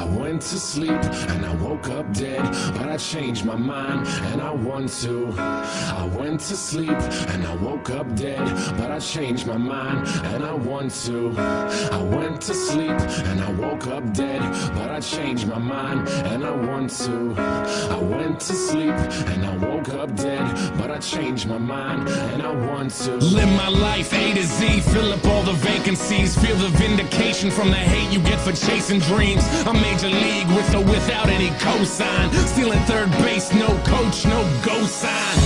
went to sleep and I woke up dead, but I changed my mind and I want to. I went to sleep and I woke up dead, but I changed my mind and I want to. I went to sleep and I woke up dead, but I changed my mind and I want to. I went to sleep and I woke up dead, but I changed my mind and I want to. Live my life A to Z, fill up all the vacancies, feel the vindication from the hate you get for chasing dreams. I'm major league with or without any cosign, stealing third base, no coach, no go sign.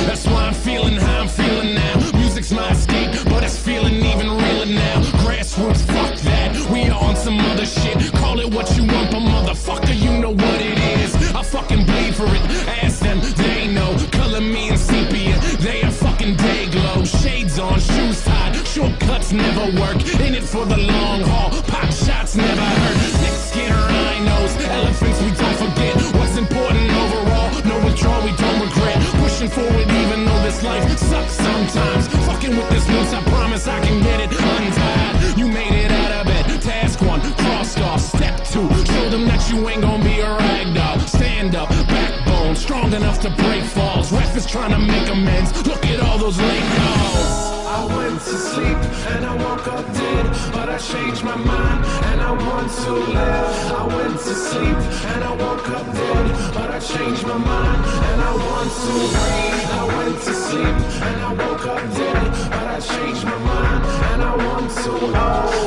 That's why I'm feeling how I'm feeling now. Music's my escape, but it's feeling even realer now. Grassroots, fuck that, we on some other shit. Call it what you want, but motherfucker, you know what it is. I fucking bleed for it, ask them, they know. Color me in sepia, they are fucking day glow. Shades on, shoes tied, shortcuts never work. In it for the long haul, pop shots never hurt. Thick skin, rhinos, elephants we don't forget. What's important overall, no withdrawal we don't regret. Pushing forward even though this life sucks sometimes. Fucking with this noose, I promise I can get it untied. You made it out of bed, task one, crossed off. Step two, show them that you ain't gonna be a rag doll. Stand up, backbone, strong enough to break falls. Ref is trying to make amends, look at all those late calls. I went to sleep and I woke up dead, but I changed my mind and I want to live. I went to sleep and I woke up dead, but I changed my mind and I want to breathe. I went to sleep and I woke up dead, but I changed my mind and I want to.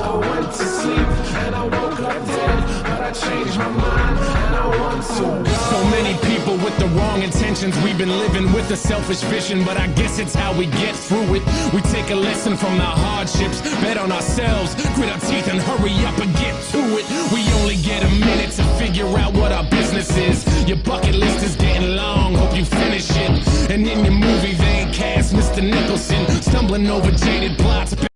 I went to sleep and I woke up dead, but I changed my mind and I want to. So many people with the wrong intentions, we've been living with a selfish vision, but I guess it's how we get through it. We take a lesson from the hardships, bet on ourselves, grit our teeth and hurry up and get to it. We only get a minute to figure out what our business is. Your bucket list is getting long, hope you finish it. And in your movie they cast Mr. Nicholson, stumbling over jaded plots.